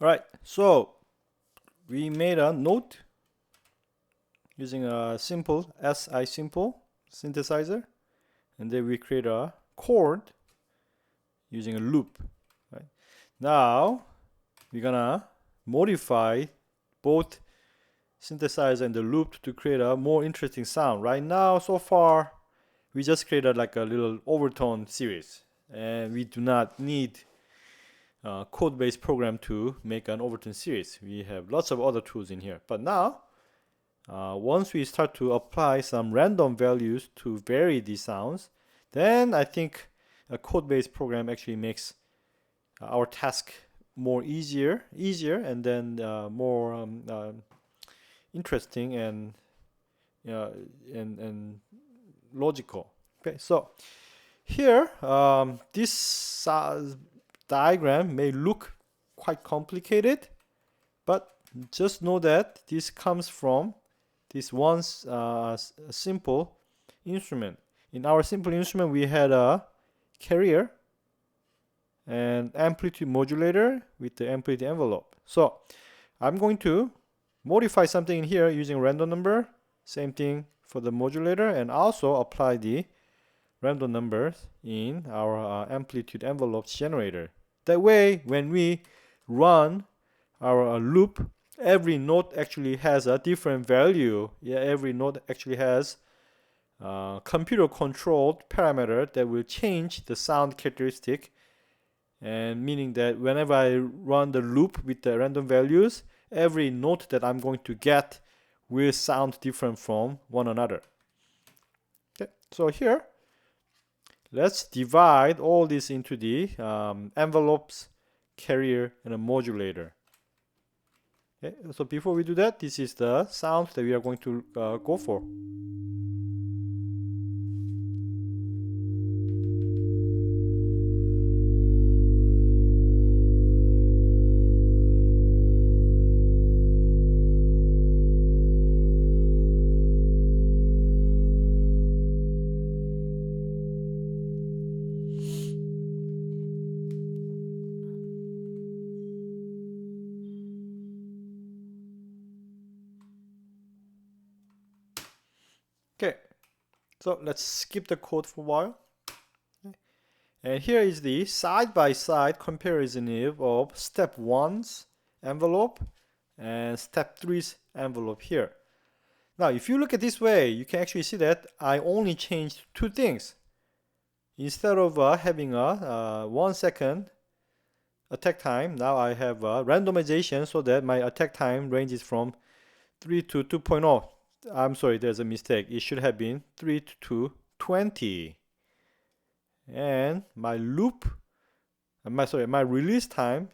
Alright, so we made a note using a simple simple synthesizer, and then we create a chord using a loop. Right? Now we're gonna modify both synthesizer and the loop to create a more interesting sound. Right now, so far, we just created like a little overtone series, and we do not need code-based program to make an overtone series. We have lots of other tools in here. But now, once we start to apply some random values to vary these sounds, then I think a code-based program actually makes our task more easier, and then more interesting and logical. Okay, so here this diagram may look quite complicated, but just know that this comes from this one simple instrument. In our simple instrument, we had a carrier and amplitude modulator with the amplitude envelope. So I'm going to modify something in here using random number. Same thing for the modulator, and also apply the random numbers in our amplitude envelopes generator. That way, when we run our loop, every note actually has a different value. Yeah, every note actually has computer controlled parameter that will change the sound characteristic, and meaning that whenever I run the loop with the random values, every note that I'm going to get will sound different from one another. Okay, so here let's divide all this into the envelopes, carrier, and a modulator. Okay, so before we do that, this is the sound that we are going to go for. Okay, so let's skip the code for a while. Okay. And here is the side-by-side comparison of step 1's envelope and step 3's envelope here. Now, if you look at this way, you can actually see that I only changed two things. Instead of having a 1 second attack time, now I have randomization so that my attack time ranges from 3 to 2.0. I'm sorry, there's a mistake. It should have been 3 to 20. And my loop, my release time,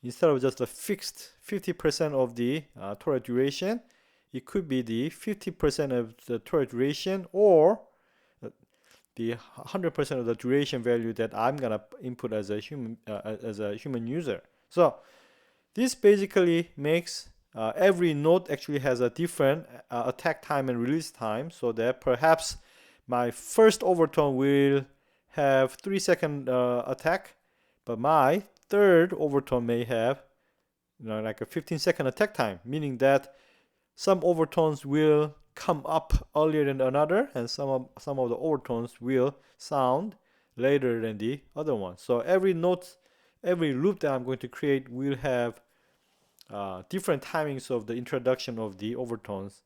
instead of just a fixed 50% of the total duration, it could be the 50% of the total duration, or the 100% of the duration value that I'm gonna input as a human user. So this basically makes every node actually has a different attack time and release time, so that perhaps my first overtone will have 3-second attack, but my third overtone may have like a 15-second attack time, meaning that some overtones will come up earlier than another, and some of the overtones will sound later than the other one. So every note, every loop that I'm going to create will have different timings of the introduction of the overtones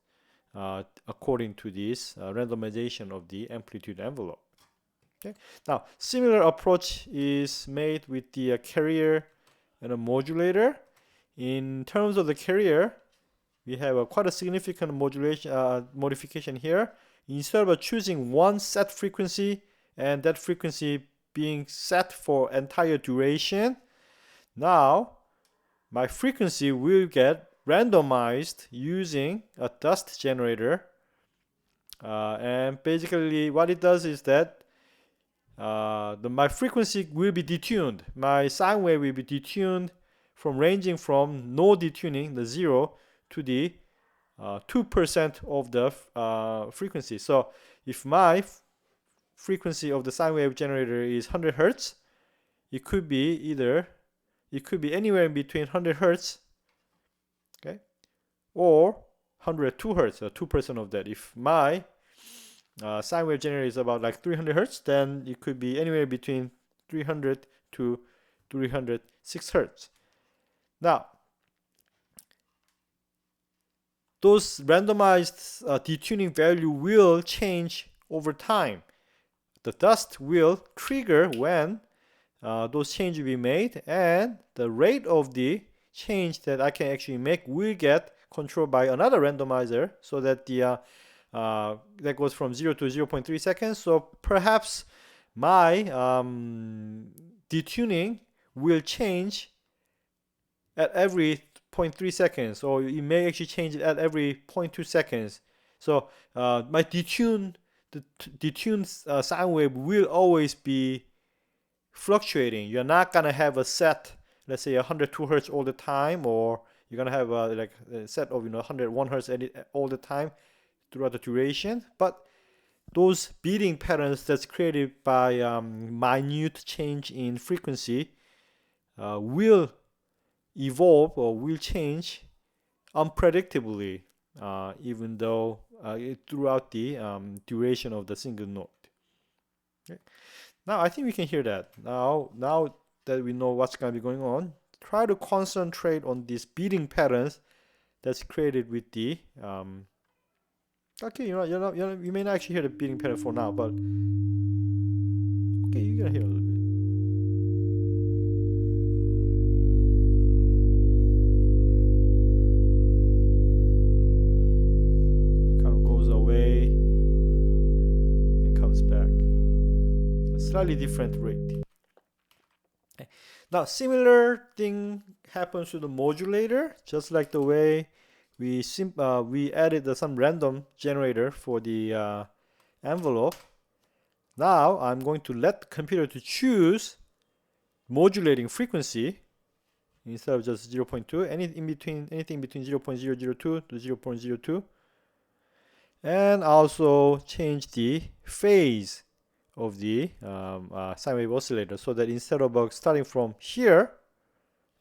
according to this randomization of the amplitude envelope. Okay. Now, similar approach is made with the carrier and a modulator. In terms of the carrier, we have quite a significant modification here. Instead of choosing one set frequency and that frequency being set for entire duration, now my frequency will get randomized using a dust generator, and basically what it does is that my frequency will be detuned. My sine wave will be detuned from ranging from no detuning, the 0, to the 2% of the frequency. So if my frequency of the sine wave generator is 100 Hertz, it could be either it could be anywhere in between 100 hertz, okay, or 102 hertz, 2% of that. If my sine wave generator is about like 300 hertz, then it could be anywhere between 300 to 306 hertz. Now, those randomized detuning value will change over time. The dust will trigger when those changes will be made, and the rate of the change that I can actually make will get controlled by another randomizer, so that the that goes from 0 to 0.3 seconds. So perhaps my detuning will change at every 0.3 seconds, or it may actually change it at every 0.2 seconds. So my detuned sine wave will always be fluctuating. You're not gonna have a set, let's say 102 hertz all the time, or you're gonna have like a set of 101 hertz all the time throughout the duration. But those beating patterns that's created by minute change in frequency will evolve or will change unpredictably, even though throughout the duration of the single note. Okay. Now I think we can hear that. Now that we know what's going to be going on, try to concentrate on these beating patterns that's created with the okay, you may not actually hear the beating pattern for now, but okay, you're gonna hear a little bit. It kind of goes away and comes back. A slightly different rate. Okay. Now, similar thing happens to the modulator, just like the way we added some random generator for the envelope. Now I'm going to let the computer to choose modulating frequency instead of just 0.2, anything between 0.002 to 0.02, and also change the phase of the sine wave oscillator, so that instead of starting from here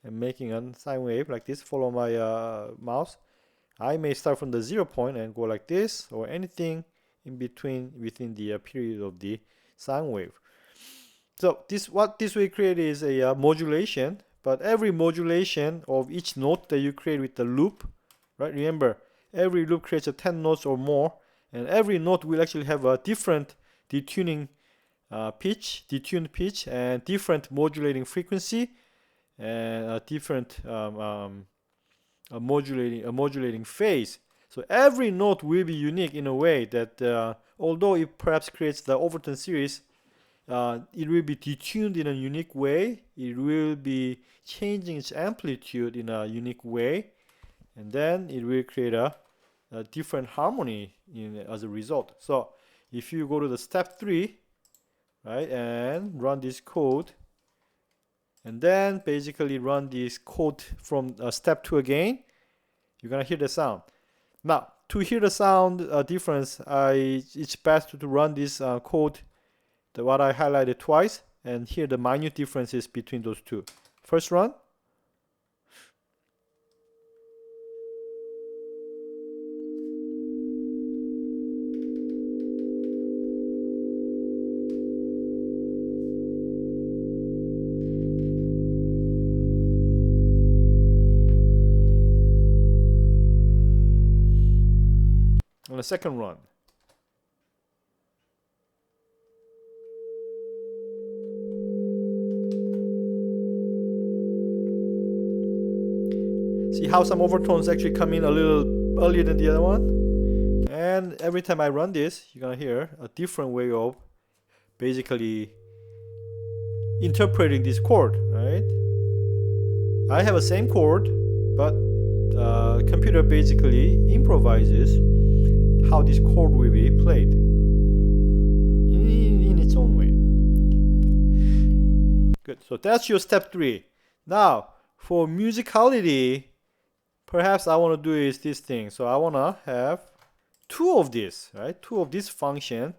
and making a sine wave like this, follow my mouse, I may start from the 0 point and go like this, or anything in between within the period of the sine wave. So what this will create is a modulation, but every modulation of each note that you create with the loop, right? Remember, every loop creates 10 notes or more, and every note will actually have a different detuned pitch, and different modulating frequency, and a different a modulating phase. So every note will be unique in a way that although it perhaps creates the Overton series, it will be detuned in a unique way. It will be changing its amplitude in a unique way, and then it will create a different harmony as a result. So if you go to the step 3, right, and run this code, and then basically run this code from step 2 again, you're gonna hear the sound. Now, to hear the sound difference, it's best to run this code, what I highlighted twice, and hear the minute differences between those two. First run. On the second run. See how some overtones actually come in a little earlier than the other one? And every time I run this, you're gonna hear a different way of basically interpreting this chord, right? I have the same chord, but computer basically improvises how this chord will be played in its own way. Good. So that's your step 3. Now, for musicality, perhaps I want to do is this thing. So I want to have 2 of this, right? 2 of this function,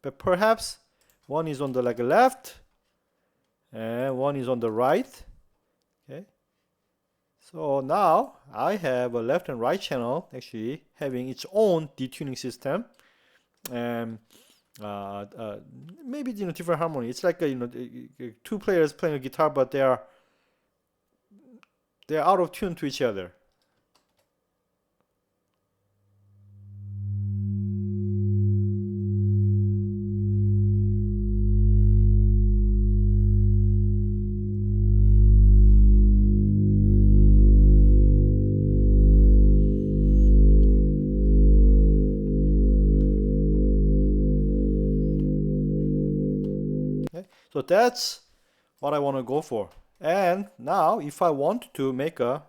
but perhaps one is on the left and one is on the right. Okay. So now I have a left and right channel actually having its own detuning system, and maybe different harmony. It's like two players playing a guitar, but they're out of tune to each other. Okay, so that's what I want to go for. And now, if I want to make a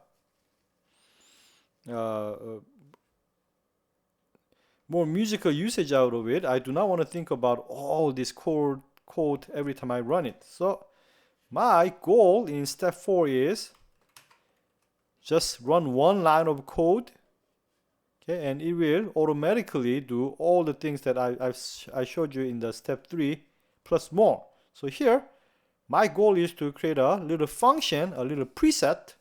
more musical usage out of it, I do not want to think about all this code every time I run it. So my goal in step 4 is just run one line of code, okay, and it will automatically do all the things that I showed you in the step 3 plus more. So here, my goal is to create a little function, a little preset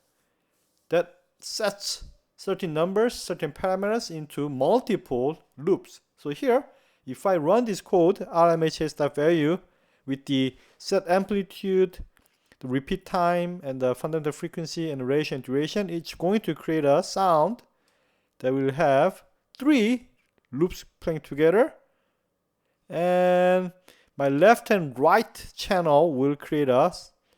that sets certain numbers, certain parameters into multiple loops. So here, if I run this code, RMHS.value, with the set amplitude, the repeat time, and the fundamental frequency and ratio and duration, it's going to create a sound that will have 3 loops playing together. And my left and right channel will create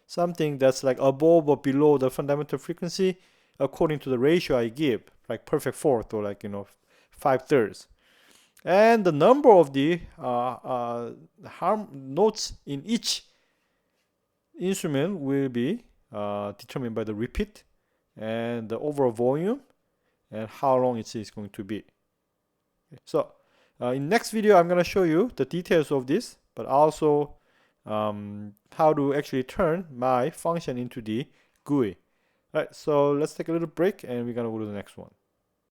something that's like above or below the fundamental frequency according to the ratio I give, like perfect fourth or 5/3. And the number of the notes in each instrument will be determined by the repeat and the overall volume and how long it is going to be. So in next video, I'm going to show you the details of this, but also how to actually turn my function into the GUI. Alright, so let's take a little break and we're going to go to the next one.